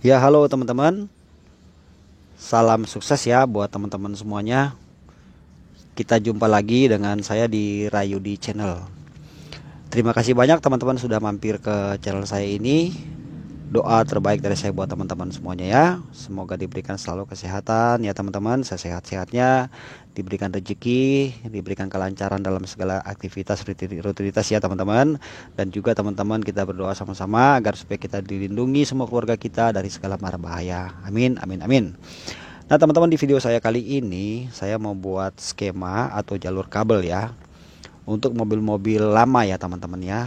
Ya, halo teman-teman. Salam sukses ya buat teman-teman semuanya. Kita jumpa lagi dengan saya di Rayudi Channel. Terima kasih banyak teman-teman sudah mampir ke channel saya ini. Doa terbaik dari saya buat teman-teman semuanya ya. Semoga diberikan selalu kesehatan ya teman-teman, sesehat-sehatnya, diberikan rezeki, diberikan kelancaran dalam segala aktivitas rutinitas ya teman-teman. Dan juga teman-teman kita berdoa sama-sama agar supaya kita dilindungi semua keluarga kita dari segala mara bahaya. Amin, amin, amin. Nah teman-teman, di video saya kali ini saya mau buat skema atau jalur kabel ya untuk mobil-mobil lama ya teman-teman ya.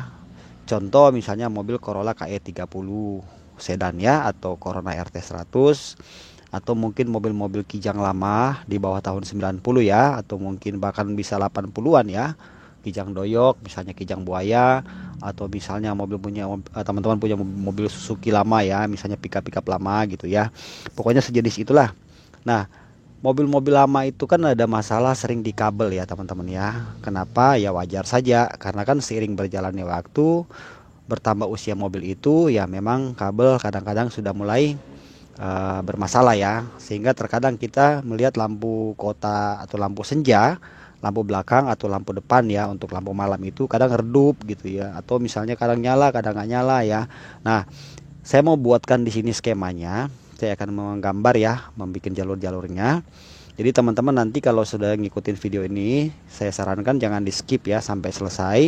Contoh misalnya mobil Corolla KE30 sedan ya, atau Corona RT100, atau mungkin mobil-mobil Kijang lama di bawah tahun 90 ya, atau mungkin bahkan bisa 80-an ya. Kijang Doyok, misalnya Kijang Buaya, atau misalnya mobil punya teman-teman punya mobil Suzuki lama ya, misalnya pickup lama gitu ya. Pokoknya sejenis itulah. Nah, mobil-mobil lama itu kan ada masalah sering di kabel ya teman-teman ya. Kenapa? Ya wajar saja, karena kan seiring berjalannya waktu, bertambah usia mobil itu ya memang kabel kadang-kadang sudah mulai bermasalah ya. Sehingga terkadang kita melihat lampu kota atau lampu senja, lampu belakang atau lampu depan ya untuk lampu malam itu kadang redup gitu ya. Atau misalnya kadang nyala, kadang nggak nyala ya. Nah, saya mau buatkan di sini skemanya. Saya akan menggambar ya, membuat jalur-jalurnya. Jadi teman-teman nanti kalau sudah ngikutin video ini, saya sarankan jangan di skip ya sampai selesai.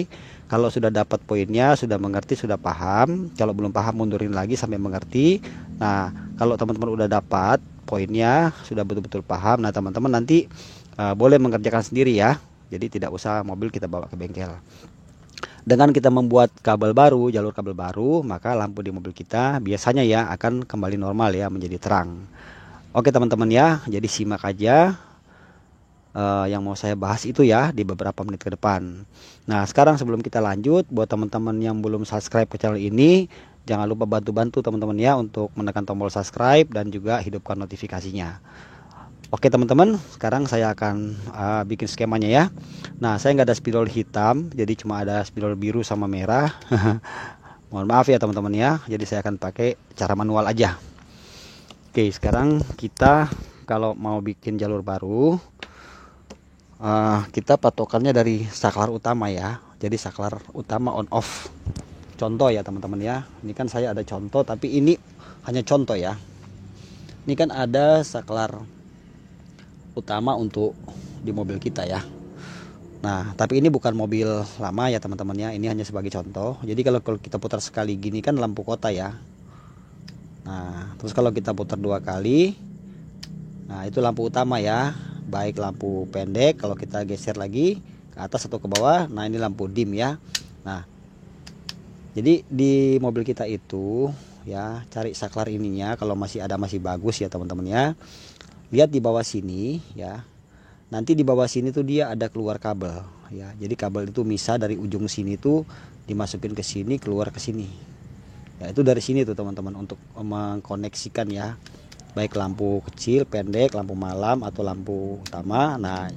Kalau sudah dapat poinnya, sudah mengerti, sudah paham. Kalau belum paham, mundurin lagi sampai mengerti. Nah, kalau teman-teman udah dapat poinnya, sudah betul-betul paham, nah teman-teman nanti boleh mengerjakan sendiri ya. Jadi tidak usah mobil kita bawa ke bengkel. Dengan kita membuat kabel baru, jalur kabel baru, maka lampu di mobil kita biasanya ya akan kembali normal ya, menjadi terang. Oke teman-teman ya, jadi simak aja yang mau saya bahas itu ya di beberapa menit ke depan. Nah sekarang sebelum kita lanjut, buat teman-teman yang belum subscribe ke channel ini, jangan lupa bantu-bantu teman-teman ya untuk menekan tombol subscribe dan juga hidupkan notifikasinya. Oke teman-teman, sekarang saya akan bikin skemanya ya. Nah saya nggak ada spidol hitam, jadi cuma ada spidol biru sama merah. Mohon maaf ya teman-teman ya, jadi saya akan pakai cara manual aja. Oke, sekarang kita kalau mau bikin jalur baru, kita patokannya dari saklar utama ya. Jadi saklar utama on off. Contoh ya teman-teman ya. Ini kan saya ada contoh, tapi ini hanya contoh ya. Ini kan ada saklar utama untuk di mobil kita ya. Nah, tapi ini bukan mobil lama ya teman-teman ya. Ini hanya sebagai contoh. Jadi kalau kita putar sekali gini kan lampu kota ya. Nah, terus kalau kita putar dua kali, nah itu lampu utama ya. Baik lampu pendek, kalau kita geser lagi ke atas atau ke bawah, nah ini lampu dim ya. Nah, jadi di mobil kita itu ya, cari saklar ininya kalau masih bagus ya teman-teman ya. Lihat di bawah sini ya. Nanti di bawah sini tuh dia ada keluar kabel ya. Jadi kabel itu misah dari ujung sini tuh dimasukin ke sini, keluar ke sini. Ya itu dari sini tuh teman-teman untuk mengkoneksikan ya. Baik lampu kecil, pendek, lampu malam atau lampu utama. Nah,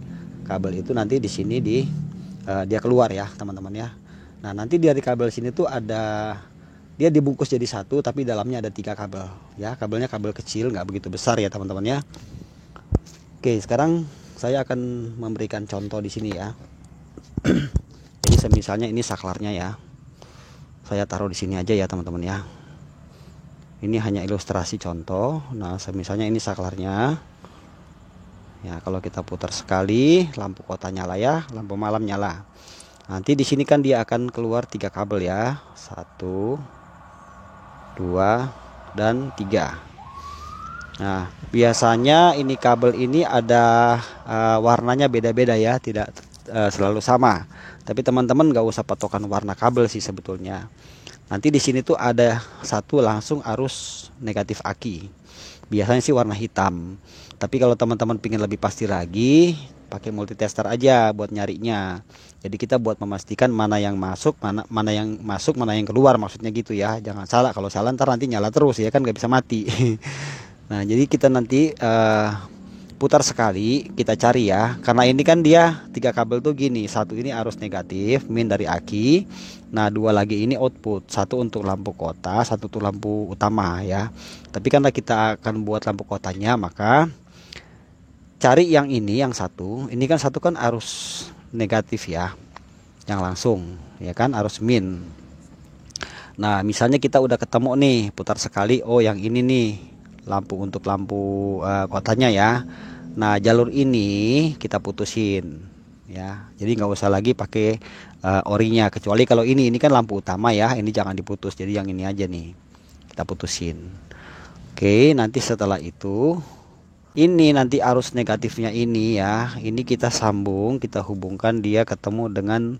kabel itu nanti di sini dia keluar ya, teman-teman ya. Nah, nanti dari kabel sini tuh dia dibungkus jadi satu, tapi dalamnya ada 3 kabel ya. Kabelnya kabel kecil, nggak begitu besar ya teman-teman ya. Oke, sekarang saya akan memberikan contoh di sini ya. Jadi misalnya ini saklarnya ya. Saya taruh di sini aja ya teman-teman ya. Ini hanya ilustrasi contoh. Nah, misalnya ini saklarnya. Ya, kalau kita putar sekali, lampu kota nyala ya, lampu malam nyala. Nanti di sini kan dia akan keluar 3 kabel ya. 1, 2, dan 3. Nah, biasanya ini kabel ini ada warnanya beda-beda ya, tidak selalu sama. Tapi teman-teman nggak usah patokan warna kabel sih sebetulnya. Nanti di sini tuh ada satu langsung arus negatif aki. Biasanya sih warna hitam. Tapi kalau teman-teman pingin lebih pasti lagi, pakai multitester aja buat nyarinya. Jadi kita buat memastikan mana yang masuk, mana yang keluar, maksudnya gitu ya. Jangan salah, kalau salah ntar nanti nyala terus ya kan, nggak bisa mati. Nah jadi kita nanti putar sekali, kita cari ya, karena ini kan dia 3 kabel tuh gini, satu ini arus negatif min dari aki, nah 2 lagi ini output, satu untuk lampu kota, satu untuk lampu utama ya. Tapi karena kita akan buat lampu kotanya, maka cari yang ini, yang satu ini kan, satu kan arus negatif ya, yang langsung ya kan, arus min. Nah misalnya kita udah ketemu nih, putar sekali, oh yang ini nih lampu untuk lampu kotanya ya. Nah jalur ini kita putusin ya, jadi nggak usah lagi pakai orinya, kecuali kalau ini kan lampu utama ya, ini jangan diputus, jadi yang ini aja nih kita putusin. Oke, nanti setelah itu ini nanti arus negatifnya ini ya, ini kita sambung, kita hubungkan dia ketemu dengan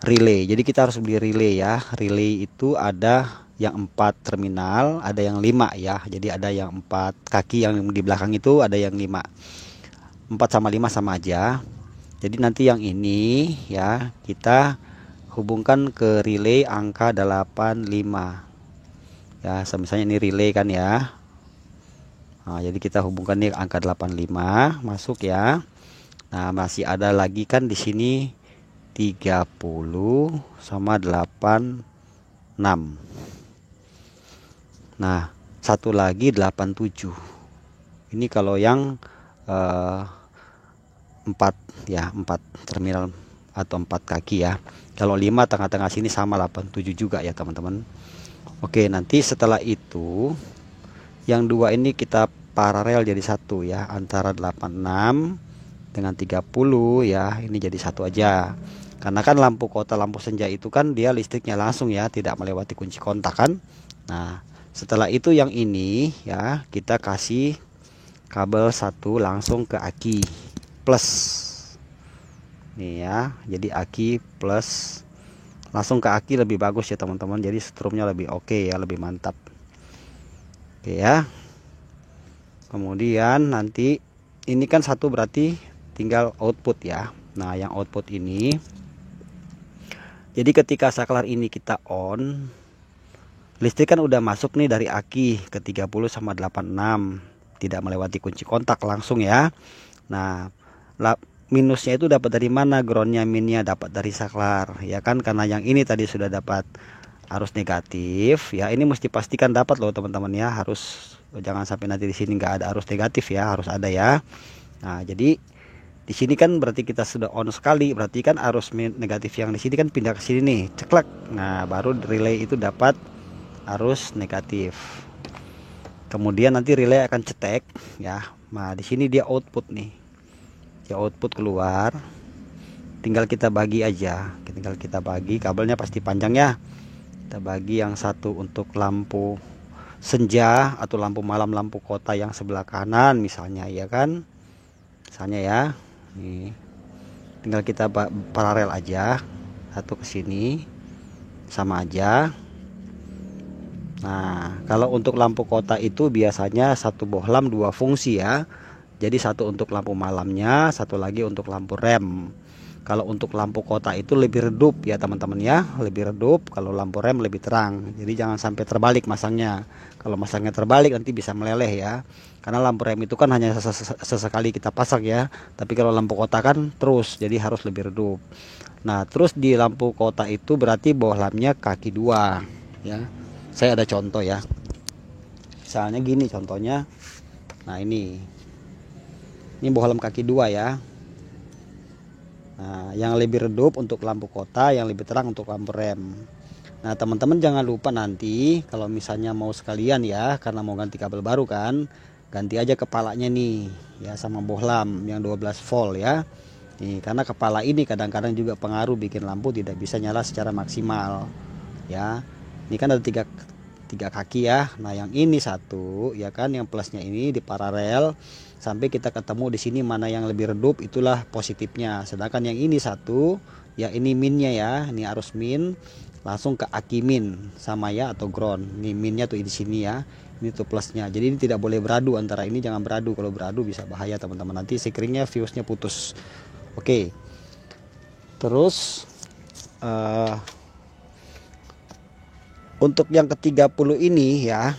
relay. Jadi kita harus beli relay ya. Relay itu ada yang 4 terminal, ada yang 5 ya. Jadi ada yang 4 kaki, yang di belakang itu ada yang 5. 4 sama 5 sama aja. Jadi nanti yang ini ya, kita hubungkan ke relay angka 85 ya. Misalnya ini relay kan ya. Nah, jadi kita hubungkan nih angka 85 masuk ya. Nah masih ada lagi kan di sini 30 sama 86. Nah satu lagi 87. Ini kalau yang 4 ya, 4 terminal atau 4 kaki ya. Kalau 5 tengah-tengah sini sama 87 juga ya teman-teman. Oke, nanti setelah itu yang 2 ini kita paralel jadi satu ya, antara 86 dengan 30 ya, ini jadi satu aja. Karena kan lampu kota, lampu senja itu kan dia listriknya langsung ya, tidak melewati kunci kontak kan. Nah setelah itu yang ini ya, kita kasih kabel satu langsung ke aki plus nih ya. Jadi aki plus langsung ke aki lebih bagus ya teman-teman, jadi strumnya lebih oke ya, lebih mantap. Oke ya. Kemudian nanti ini kan satu, berarti tinggal output ya. Nah yang output ini, jadi ketika saklar ini kita on, listrik kan udah masuk nih dari aki ke 30 sama 86, tidak melewati kunci kontak langsung ya. Nah minusnya itu dapat dari mana? Groundnya, minnya dapat dari saklar ya kan, karena yang ini tadi sudah dapat arus negatif ya. Ini mesti pastikan dapat loh teman-teman ya, harus, jangan sampai nanti di sini nggak ada arus negatif ya, harus ada ya. Nah jadi di sini kan berarti kita sudah on sekali, berarti kan arus negatif yang di sini kan pindah ke sini nih, ceklek. Nah baru relay itu dapat arus negatif. Kemudian nanti relay akan cetek ya. Nah di sini dia output nih, dia output keluar, tinggal kita bagi aja, tinggal kita bagi, kabelnya pasti panjang ya. Kita bagi yang satu untuk lampu senja atau lampu malam, lampu kota yang sebelah kanan misalnya ya kan, misalnya ya. Nih tinggal kita paralel aja, satu ke sini sama aja. Nah kalau untuk lampu kota itu biasanya satu bohlam 2 fungsi ya. Jadi satu untuk lampu malamnya, satu lagi untuk lampu rem. Kalau untuk lampu kota itu lebih redup ya teman-teman ya, lebih redup. Kalau lampu rem lebih terang. Jadi jangan sampai terbalik masangnya. Kalau masangnya terbalik nanti bisa meleleh ya. Karena lampu rem itu kan hanya sesekali kita pasang ya. Tapi kalau lampu kota kan terus, jadi harus lebih redup. Nah terus di lampu kota itu berarti bohlamnya kaki 2 ya. Saya ada contoh ya. Misalnya gini contohnya. Nah ini bohlam kaki 2 ya. Nah, yang lebih redup untuk lampu kota, yang lebih terang untuk lampu rem. Nah, teman-teman jangan lupa nanti kalau misalnya mau sekalian ya, karena mau ganti kabel baru kan, ganti aja kepalanya nih ya sama bohlam yang 12 volt ya. Nih, karena kepala ini kadang-kadang juga pengaruh bikin lampu tidak bisa nyala secara maksimal ya. Ini kan ada tiga kaki ya. Nah, yang ini satu ya kan, yang plusnya ini di paralel sampai kita ketemu di sini mana yang lebih redup, itulah positifnya. Sedangkan yang ini satu ya, ini minnya ya, ini arus min langsung ke aki min sama ya, atau ground. Ini minnya tuh di sini ya, ini tuh plusnya. Jadi ini tidak boleh beradu antara ini, jangan beradu. Kalau beradu bisa bahaya teman-teman, nanti sekringnya fuse-nya putus. Oke. Terus untuk yang ke-30 ini ya,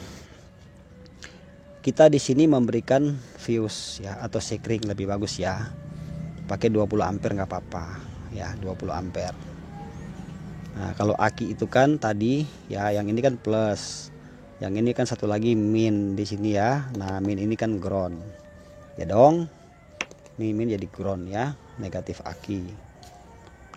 kita di sini memberikan fuse ya, atau sekring lebih bagus ya. Pakai 20 ampere nggak apa-apa ya, 20 ampere. Nah, kalau aki itu kan tadi ya, yang ini kan plus, yang ini kan satu lagi min di sini ya. Nah, min ini kan ground ya dong. Ini min jadi ground ya, negatif aki.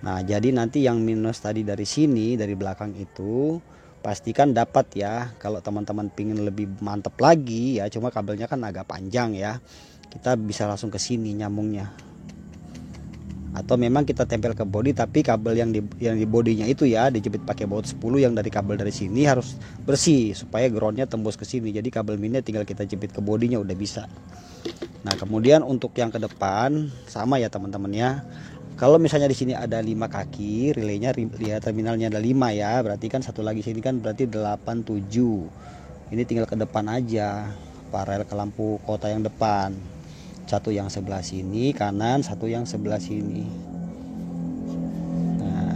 Nah, jadi nanti yang minus tadi dari sini, dari belakang itu pastikan dapat ya. Kalau teman-teman pingin lebih mantap lagi ya, cuma kabelnya kan agak panjang ya, kita bisa langsung ke sini nyambungnya. Atau memang kita tempel ke body, tapi kabel yang di bodinya itu ya dijepit pakai baut 10, yang dari kabel dari sini harus bersih supaya groundnya tembus ke sini. Jadi kabel minnya tinggal kita jepit ke bodinya udah bisa. Nah, kemudian untuk yang ke depan sama ya teman-teman ya. Kalau misalnya di sini ada 5 kaki, relaynya ya, terminalnya ada 5 ya, berarti kan satu lagi sini kan berarti 8 7. Ini tinggal ke depan aja, paralel ke lampu kota yang depan. Satu yang sebelah sini kanan, satu yang sebelah sini. Nah,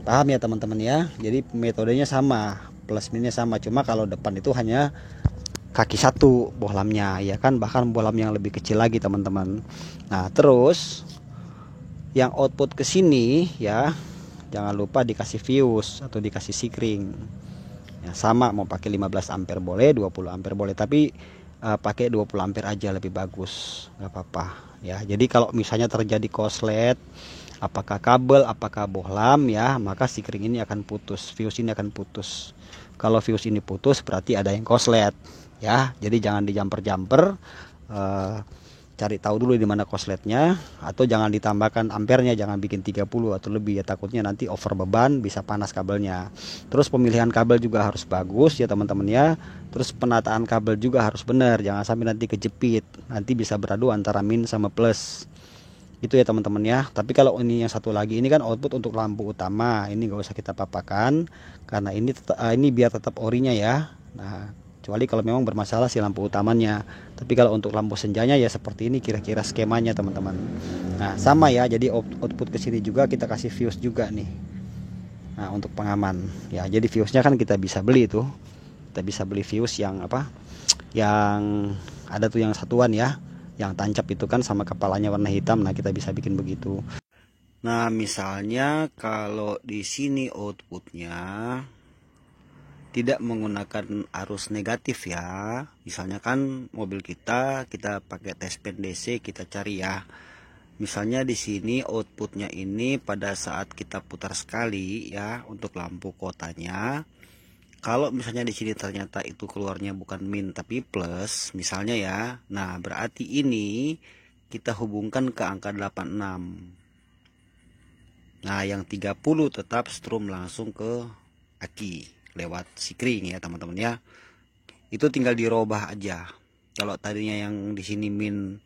paham ya teman-teman ya. Jadi metodenya sama, plus minusnya sama, cuma kalau depan itu hanya kaki satu bohlamnya ya kan, bahkan bohlam yang lebih kecil lagi teman-teman. Nah, terus yang output ke sini ya, jangan lupa dikasih fuse atau dikasih sikring ya, sama mau pakai 15 ampere boleh, 20 ampere boleh, tapi pakai 20 ampere aja lebih bagus, nggak apa-apa ya. Jadi kalau misalnya terjadi koslet, apakah kabel apakah bohlam ya, maka sikring ini akan putus, fuse ini akan putus. Kalau fuse ini putus berarti ada yang koslet ya. Jadi jangan dijamper-jamper, cari tahu dulu di mana kosletnya, atau jangan ditambahkan ampernya, jangan bikin 30 atau lebih ya, takutnya nanti over beban, bisa panas kabelnya. Terus pemilihan kabel juga harus bagus ya teman-teman ya. Terus penataan kabel juga harus benar, jangan sampai nanti kejepit, nanti bisa beradu antara min sama plus. Itu ya teman-teman ya. Tapi kalau ini yang satu lagi ini kan output untuk lampu utama, ini gak usah kita papakan karena ini biar tetap orinya ya. Nah, kecuali kalau memang bermasalah si lampu utamanya. Tapi kalau untuk lampu senjanya ya seperti ini kira-kira skemanya teman-teman. Nah, sama ya, jadi output ke sini juga kita kasih fuse juga nih. Nah, untuk pengaman ya, jadi fuse-nya kan kita bisa beli tuh, kita bisa beli fuse yang apa, yang ada tuh yang satuan ya, yang tancap itu kan sama kepalanya warna hitam. Nah, kita bisa bikin begitu. Nah, misalnya kalau di sini outputnya tidak menggunakan arus negatif ya, misalnya kan mobil kita pakai tes pen DC, kita cari ya. Misalnya di sini outputnya ini pada saat kita putar sekali ya untuk lampu kotanya, kalau misalnya di sini ternyata itu keluarnya bukan min tapi plus misalnya ya, nah berarti ini kita hubungkan ke angka 86. Nah, yang 30 tetap strum langsung ke aki lewat sikring ya teman-teman ya. Itu tinggal dirubah aja. Kalau tadinya yang di sini min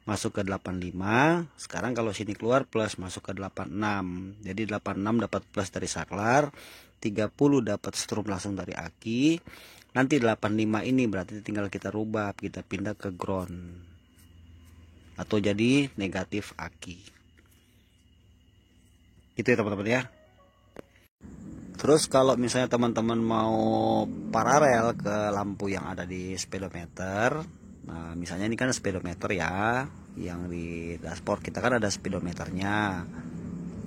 masuk ke 85, sekarang kalau sini keluar plus masuk ke 86. Jadi 86 dapat plus dari saklar, 30 dapat strum langsung dari aki. Nanti 85 ini berarti tinggal kita rubah, kita pindah ke ground atau jadi negatif aki. Itu ya teman-teman ya. Terus kalau misalnya teman-teman mau paralel ke lampu yang ada di speedometer, nah misalnya ini kan speedometer ya, yang di dashboard kita kan ada speedometernya.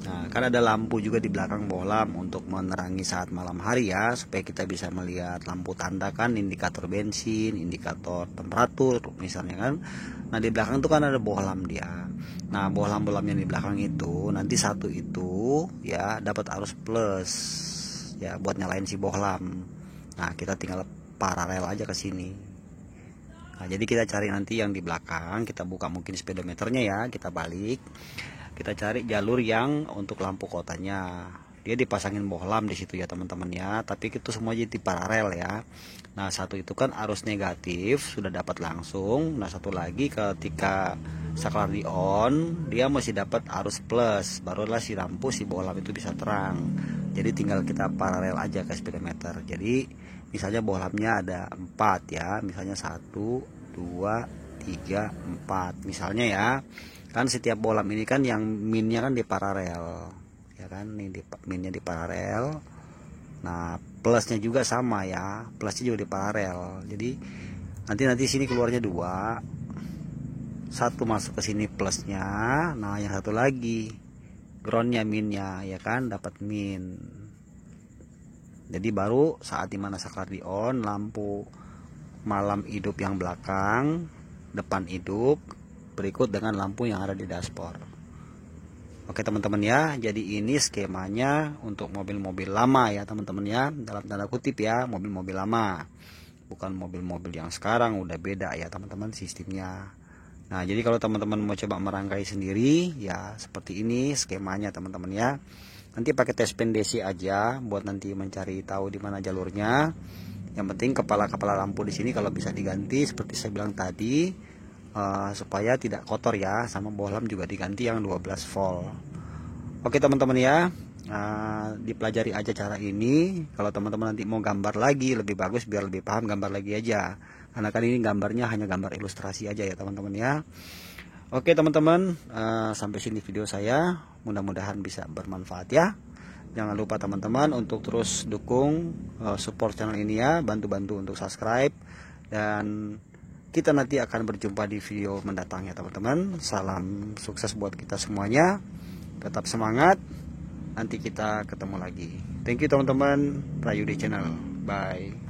Nah, kan ada lampu juga di belakang bohlam untuk menerangi saat malam hari ya, supaya kita bisa melihat lampu tanda kan, indikator bensin, indikator temperatur misalnya kan. Nah, di belakang itu kan ada bohlam dia. Nah, bohlam-bohlam yang di belakang itu nanti satu itu ya dapat arus plus ya buat nyalain si bohlam. Nah, kita tinggal paralel aja ke sini. Nah, jadi kita cari nanti yang di belakang, kita buka mungkin speedometernya ya, kita balik. Kita cari jalur yang untuk lampu kotanya. Dia dipasangin bohlam di situ ya teman-teman ya, tapi itu semua jadi paralel ya. Nah, satu itu kan arus negatif sudah dapat langsung. Nah, satu lagi ketika saklar di on, dia masih dapat arus plus, barulah si lampu si bohlam itu bisa terang. Jadi tinggal kita paralel aja ke speedometer. Jadi misalnya bohlamnya ada 4 ya, misalnya 1 2 3 4 misalnya ya. Kan setiap bohlam ini kan yang minnya kan di paralel ya kan, ini minnya di paralel. Nah, plusnya juga sama ya, plusnya juga di paralel. Jadi nanti sini keluarnya 2, satu masuk ke sini plusnya, nah yang satu lagi groundnya minnya ya kan, dapat min. Jadi baru saat dimana saklar di on, lampu malam hidup yang belakang, depan hidup, berikut dengan lampu yang ada di dashboard. Oke teman-teman ya, jadi ini skemanya untuk mobil-mobil lama ya teman-teman ya, dalam tanda kutip ya, mobil-mobil lama, bukan mobil-mobil yang sekarang, udah beda ya teman-teman sistemnya. Nah jadi kalau teman-teman mau coba merangkai sendiri ya seperti ini skemanya teman-teman ya. Nanti pakai tes pendesi aja buat nanti mencari tahu di mana jalurnya. Yang penting kepala lampu di sini kalau bisa diganti seperti saya bilang tadi, supaya tidak kotor ya, sama bohlam juga diganti yang 12 volt. Oke teman-teman ya, dipelajari aja cara ini. Kalau teman-teman nanti mau gambar lagi lebih bagus, biar lebih paham gambar lagi aja, karena kan ini gambarnya hanya gambar ilustrasi aja ya teman-teman ya. Oke teman-teman, sampai sini video saya, mudah-mudahan bisa bermanfaat ya. Jangan lupa teman-teman untuk terus dukung, support channel ini ya, bantu-bantu untuk subscribe, dan kita nanti akan berjumpa di video mendatang ya teman-teman. Salam sukses buat kita semuanya, tetap semangat, nanti kita ketemu lagi. Thank you teman-teman, Rayudi Channel, bye.